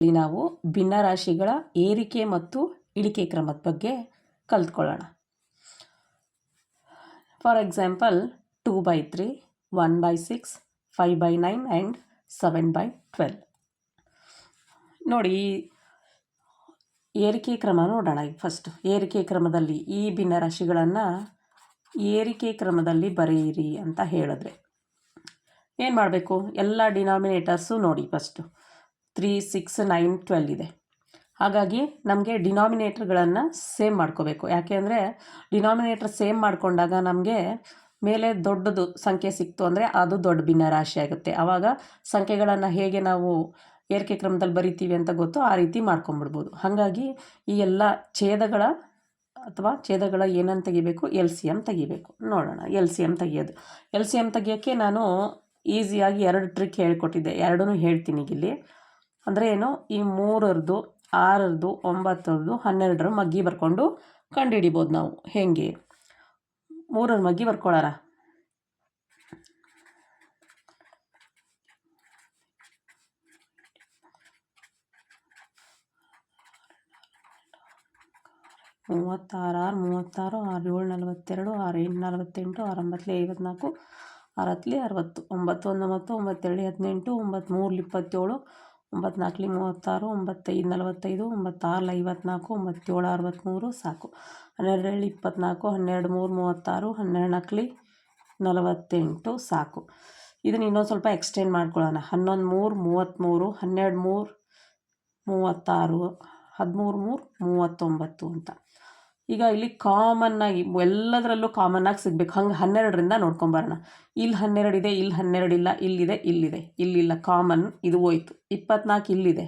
ಇಲ್ಲಿ ನಾವು ಭಿನ್ನರಾಶಿಗಳ ಏರಿಕೆ ಮತ್ತು ಇಳಿಕೆ ಕ್ರಮದ ಬಗ್ಗೆ ಕಲ್ತ್ಕೊಳ್ಳೋಣ. For example 2/3, 1/6, 5/9 and 7/12. ನೋಡಿ, ಏರಿಕೆ ಕ್ರಮ ನೋಡೋಣ. ಈಗ ಫಸ್ಟ್ ಏರಿಕೆ ಕ್ರಮದಲ್ಲಿ ಈ ಭಿನ್ನರಾಶಿಗಳನ್ನು ಏರಿಕೆ ಕ್ರಮದಲ್ಲಿ ಬರೆಯಿರಿ ಅಂತ ಹೇಳಿದ್ರೆ ಏನು ಮಾಡಬೇಕು? ಎಲ್ಲ ಡಿನಾಮಿನೇಟರ್ಸು ನೋಡಿ. ಫಸ್ಟು 3, 6, 9, 12 ಇದೆ. ಹಾಗಾಗಿ ನಮಗೆ ಡಿನಾಮಿನೇಟರ್ಗಳನ್ನು ಸೇಮ್ ಮಾಡ್ಕೋಬೇಕು. ಯಾಕೆ ಅಂದರೆ ಡಿನಾಮಿನೇಟರ್ ಸೇಮ್ ಮಾಡಿಕೊಂಡಾಗ ನಮಗೆ ಮೇಲೆ ದೊಡ್ಡದು ಸಂಖ್ಯೆ ಸಿಕ್ತು ಅಂದರೆ ಅದು ದೊಡ್ಡ ಭಿನ್ನರಾಶಿ ಆಗುತ್ತೆ. ಆವಾಗ ಸಂಖ್ಯೆಗಳನ್ನು ಹೇಗೆ ನಾವು ಏರಿಕೆ ಕ್ರಮದಲ್ಲಿ ಬರಿತೀವಿ ಅಂತ ಗೊತ್ತು, ಆ ರೀತಿ ಮಾಡ್ಕೊಂಬಿಡ್ಬೋದು. ಹಾಗಾಗಿ ಈ ಎಲ್ಲ ಛೇದಗಳ ಏನನ್ನು ತೆಗಿಬೇಕು? LCM ತೆಗಿಬೇಕು. ನೋಡೋಣ LCM ತೆಗಿಯೋದು. LCM ತೆಗಿಯೋಕ್ಕೆ ನಾನು ಈಸಿಯಾಗಿ 2 ಟ್ರಿಕ್ ಹೇಳ್ಕೊಟ್ಟಿದ್ದೆ. ಎರಡೂ ಹೇಳ್ತೀನಿ ಇಲ್ಲಿ. ಅಂದರೆ ಏನು? ಈ 3ರದ್ದು, 6ರದ್ದು, 9ರದ್ದು, 12ರ ಮಗ್ಗಿ ಬರ್ಕೊಂಡು ಕಂಡುಹಿಡಿಬೋದು ನಾವು. ಹೇಗೆ? 3ರ ಮಗ್ಗಿ ಬರ್ಕೊಳ್ಳೋಣ. ಮೂವತ್ತಾರು 6, 6, 7, 42, 6, 8, 48, 6, 9, 54, 6, 60, 9, 1, 9, 9, 2, 18, 9, 3, 27, 9, 4, 36, 9, 5, 45, 9, 6, 54, 9, 7, 63 ಸಾಕು. 12, 24, 12, 3, 36, 12, 48 ಸಾಕು. ಇದನ್ನು ಇನ್ನೊಂದು ಸ್ವಲ್ಪ ಎಕ್ಸ್ಟೆಂಡ್ ಮಾಡ್ಕೊಳ್ಳೋಣ. 11, 3, 33, 12, 3, 36, 13, 3, 39 ಅಂತ. ಈಗ ಇಲ್ಲಿ ಕಾಮನ್ನಾಗಿ ಎಲ್ಲದರಲ್ಲೂ ಕಾಮನ್ನಾಗಿ ಸಿಗಬೇಕು. ಹಂಗೆ 12ರಿಂದ ನೋಡ್ಕೊಂಬರೋಣ. ಇಲ್ಲಿ 12 ಇದೆ, ಇಲ್ಲಿ 12 ಇಲ್ಲ, ಇಲ್ಲಿದೆ, ಇಲ್ಲಿಲ್ಲ, ಕಾಮನ್ ಇದು ಹೋಯ್ತು. 24 ಇಲ್ಲಿದೆ,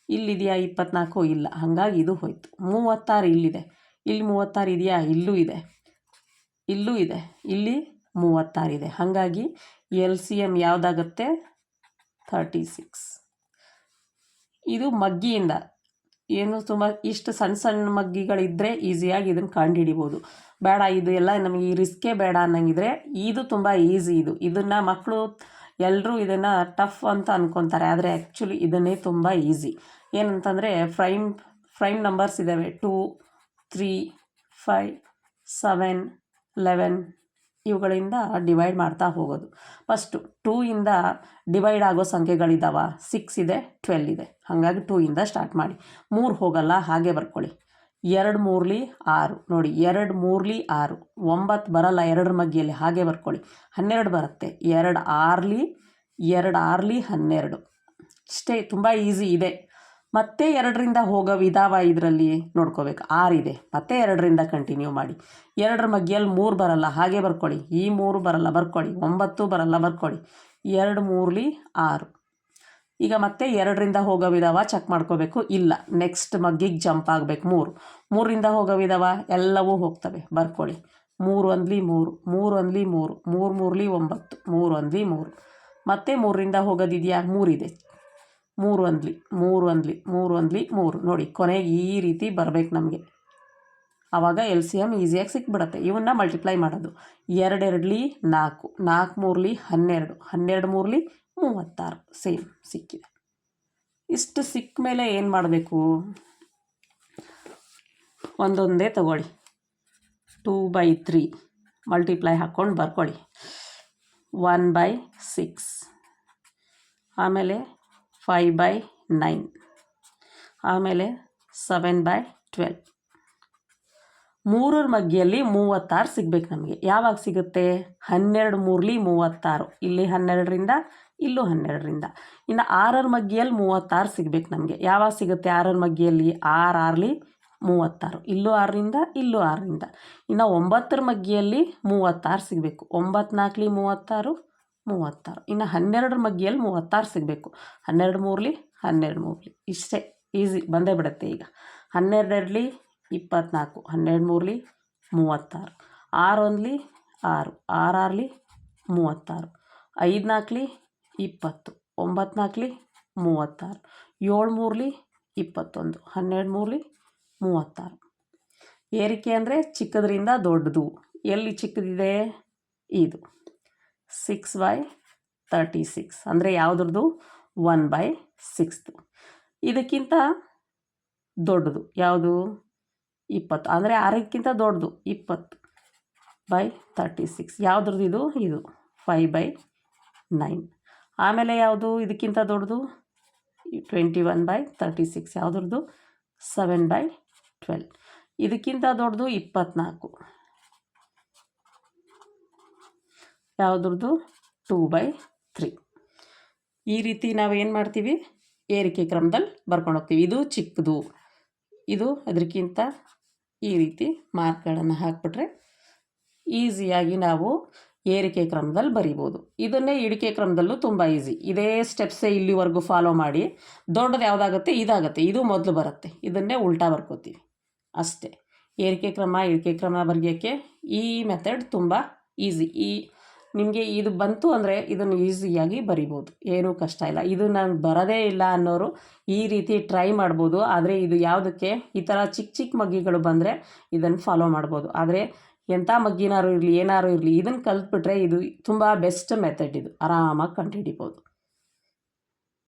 ಇಲ್ಲಿದೆಯಾ? 24 ಇಲ್ಲ, ಹಾಗಾಗಿ ಇದು ಹೋಯ್ತು. 36 ಇಲ್ಲಿದೆ, ಇಲ್ಲಿ 36 ಇದೆಯಾ? ಇಲ್ಲೂ ಇದೆ, ಇಲ್ಲಿ 36 ಇದೆ. ಹಾಗಾಗಿ LCM ಯಾವುದಾಗುತ್ತೆ? 36. ಇದು ಮಗ್ಗಿಯಿಂದ ಏನು ತುಂಬ ಇಷ್ಟು ಸಣ್ಣ ಮಗ್ಗಿಗಳಿದ್ದರೆ ಈಸಿಯಾಗಿ ಇದನ್ನು ಕಂಡುಹಿಡಿಬೋದು. ಬೇಡ, ಇದು ಎಲ್ಲ ನಮಗೆ ಈ ರಿಸ್ಕೇ ಬೇಡ ಅನ್ನಂಗಿದ್ರೆ ಇದು ತುಂಬ ಈಸಿ. ಇದನ್ನು ಮಕ್ಕಳು ಎಲ್ಲರೂ ಇದನ್ನು ಟಫ್ ಅಂತ ಅಂದ್ಕೊತಾರೆ, ಆದರೆ ಆ್ಯಕ್ಚುಲಿ ಇದನ್ನೇ ತುಂಬ ಈಸಿ. ಏನಂತಂದರೆ ಪ್ರೈಮ್ ನಂಬರ್ಸ್ ಇದ್ದಾವೆ. 2, 3, 5, 7, 11 ಇವುಗಳಿಂದ ಡಿವೈಡ್ ಮಾಡ್ತಾ ಹೋಗೋದು. ಫಸ್ಟು 2ಇಂದ ಡಿವೈಡ್ ಆಗೋ ಸಂಖ್ಯೆಗಳಿದ್ದಾವೆ. 6 ಇದೆ, 12 ಇದೆ. ಹಾಗಾಗಿ 2ಇಂದ ಸ್ಟಾರ್ಟ್ ಮಾಡಿ. 3 ಹೋಗಲ್ಲ, ಹಾಗೆ ಬರ್ಕೊಳ್ಳಿ. 2 3ಲಿ 6 ನೋಡಿ, 2 3ಲಿ 6, 9 ಬರಲ್ಲ 2ರ ಮಗ್ಗಿಯಲ್ಲಿ, ಹಾಗೆ ಬರ್ಕೊಳ್ಳಿ. 12 ಬರುತ್ತೆ, 2 6ಲಿ 12. ಇಷ್ಟೇ, ತುಂಬ ಈಸಿ ಇದೆ. ಮತ್ತೆ 2ರಿಂದ ಹೋಗೋ ವಿಧಾವ ಇದರಲ್ಲಿ ನೋಡ್ಕೋಬೇಕು. 6 ಇದೆ, ಮತ್ತೆ 2ರಿಂದ ಕಂಟಿನ್ಯೂ ಮಾಡಿ. 2ರ ಮಗ್ಗಿಯಲ್ಲಿ 3 ಬರಲ್ಲ, ಹಾಗೆ ಬರ್ಕೊಳ್ಳಿ. ಈ 3 ಬರಲ್ಲ, ಬರ್ಕೊಳ್ಳಿ. 9 ಬರಲ್ಲ, ಬರ್ಕೊಳ್ಳಿ. 2 3ಲಿ 6. ಈಗ ಮತ್ತೆ 2ರಿಂದ ಹೋಗೋ ವಿಧಾವ ಚೆಕ್ ಮಾಡ್ಕೋಬೇಕು. ಇಲ್ಲ, ನೆಕ್ಸ್ಟ್ ಮಗ್ಗಿಗೆ ಜಂಪ್ ಆಗಬೇಕು. 3ರಿಂದ ಹೋಗೋ ವಿಧಾವ ಎಲ್ಲವೂ ಹೋಗ್ತವೆ, ಬರ್ಕೊಳ್ಳಿ. 3 1ಲಿ 3, 3 1ಲಿ 3, 3 3ಲಿ 9, 3 1ಲಿ 3. ಮತ್ತೆ 3ರಿಂದ ಹೋಗೋದಿದೆಯಾ? 3 ಇದೆ, 3 1ಲಿ 3 ನೋಡಿ. ಕೊನೆಗೆ ಈ ರೀತಿ ಬರಬೇಕು ನಮಗೆ. ಆವಾಗ LCM ಈಸಿಯಾಗಿ ಸಿಕ್ಬಿಡುತ್ತೆ. ಇವನ್ನ ಮಲ್ಟಿಪ್ಲೈ ಮಾಡೋದು. 2 2ಲಿ 4, 4 3ಲಿ 12, 12 3ಲಿ 36 ಸೇಮ್ ಸಿಕ್ಕಿದೆ. ಇಷ್ಟು ಸಿಕ್ಕ ಮೇಲೆ ಏನು ಮಾಡಬೇಕು? ಒಂದೊಂದೇ ತಗೊಳ್ಳಿ. 2/3 ಮಲ್ಟಿಪ್ಲೈ ಹಾಕ್ಕೊಂಡು ಬರ್ಕೊಳ್ಳಿ. 1/6, ಆಮೇಲೆ 5/9, ಆಮೇಲೆ 7/12. 3ರ ಮಗ್ಗಿಯಲ್ಲಿ 36 ಸಿಗ್ಬೇಕು ನಮಗೆ. ಯಾವಾಗ ಸಿಗುತ್ತೆ? 12 3ಲಿ 36, ಇಲ್ಲಿ 12ರಿಂದ, ಇಲ್ಲೂ 12ರಿಂದ. ಇನ್ನು 6ರ ಮಗ್ಗಿಯಲ್ಲಿ 36 ಸಿಗ್ಬೇಕು ನಮಗೆ. ಯಾವಾಗ ಸಿಗುತ್ತೆ? 6ರ ಮಗ್ಗಿಯಲ್ಲಿ 6 6ಲಿ 36, ಇಲ್ಲೂ 6ರಿಂದ, ಇಲ್ಲೂ 6ರಿಂದ. ಇನ್ನು 9ರ ಮಗ್ಗಿಯಲ್ಲಿ 36 ಸಿಗಬೇಕು. 9 4ಲಿ 36, 36. ಇನ್ನು 12ರ ಮಗ್ಗಿಯಲ್ಲಿ 36 ಸಿಗಬೇಕು. 12 3ಲಿ 12. ಇಷ್ಟೇ, ಈಸಿ ಬಂದೇ ಬಿಡುತ್ತೆ. ಈಗ 12 2ಲಿ 24, 12 3ಲಿ 36, 6 1ಲಿ 6, 6 6ಲಿ 36, 5 4ಲಿ 20, 9 4ಲಿ 36, 7 3ಲಿ 21, 12 3ಲಿ 36. ಏರಿಕೆ ಅಂದರೆ ಚಿಕ್ಕದ್ರಿಂದ ದೊಡ್ಡದು. ಎಲ್ಲಿ ಚಿಕ್ಕದಿದೆ? ಇದು 6/36 ಅಂದರೆ ಯಾವುದ್ರದ್ದು? 1/6. ಇದಕ್ಕಿಂತ ದೊಡ್ಡದು ಯಾವುದು 20, ಅಂದರೆ 6ಕ್ಕಿಂತ ದೊಡ್ಡದು 20/36. ಯಾವುದ್ರದ್ದು ಇದು 5/9. ಆಮೇಲೆ ಯಾವುದು ಇದಕ್ಕಿಂತ ದೊಡ್ಡದು 21/36. ಯಾವುದ್ರದ್ದು 7/12. ಇದಕ್ಕಿಂತ ದೊಡ್ಡದು 24. ಯಾವುದ್ರದ್ದು 2/3. ಈ ರೀತಿ ನಾವು ಏನು ಮಾಡ್ತೀವಿ, ಏರಿಕೆ ಕ್ರಮದಲ್ಲಿ ಬರ್ಕೊಂಡು ಹೋಗ್ತೀವಿ. ಇದು ಚಿಕ್ಕದು, ಇದು ಅದಕ್ಕಿಂತ ಈ ರೀತಿ ಮಾರ್ಕ್ಗಳನ್ನು ಹಾಕಿಬಿಟ್ರೆ ಈಸಿಯಾಗಿ ನಾವು ಏರಿಕೆ ಕ್ರಮದಲ್ಲಿ ಬರಿಬೋದು. ಇದನ್ನೇ ಇಳಿಕೆ ಕ್ರಮದಲ್ಲೂ ತುಂಬ ಈಸಿ. ಇದೇ ಸ್ಟೆಪ್ಸೇ ಇಲ್ಲಿವರೆಗೂ ಫಾಲೋ ಮಾಡಿ ದೊಡ್ಡದು ಯಾವುದಾಗುತ್ತೆ ಇದಾಗುತ್ತೆ, ಇದು ಮೊದಲು ಬರುತ್ತೆ, ಇದನ್ನೇ ಉಲ್ಟಾ ಬರ್ಕೋತೀವಿ ಅಷ್ಟೇ. ಏರಿಕೆ ಕ್ರಮ ಇಳಿಕೆ ಕ್ರಮ ಬರೆಯೋಕ್ಕೆ ಈ ಮೆಥಡ್ ತುಂಬ ಈಸಿ. ನಿಮಗೆ ಇದು ಬಂತು ಅಂದರೆ ಇದನ್ನು ಈಸಿಯಾಗಿ ಬರಿಬೋದು, ಏನೂ ಕಷ್ಟ ಇಲ್ಲ. ಇದು ನನಗೆ ಬರೋದೇ ಇಲ್ಲ ಅನ್ನೋರು ಈ ರೀತಿ ಟ್ರೈ ಮಾಡ್ಬೋದು. ಆದರೆ ಇದು ಯಾವುದಕ್ಕೆ, ಈ ಥರ ಚಿಕ್ಕ ಚಿಕ್ಕ ಮಗ್ಗಿಗಳು ಬಂದರೆ ಇದನ್ನು ಫಾಲೋ ಮಾಡ್ಬೋದು. ಆದರೆ ಎಂಥ ಮಗ್ಗಿನಾರು ಇರಲಿ ಏನಾರು ಇರಲಿ ಇದನ್ನು ಕಲ್ತ್ಬಿಟ್ರೆ ಇದು ತುಂಬ ಬೆಸ್ಟ್ ಮೆಥಡ್. ಇದು ಆರಾಮಾಗಿ ಕಂಡುಹಿಡಿಬೋದು.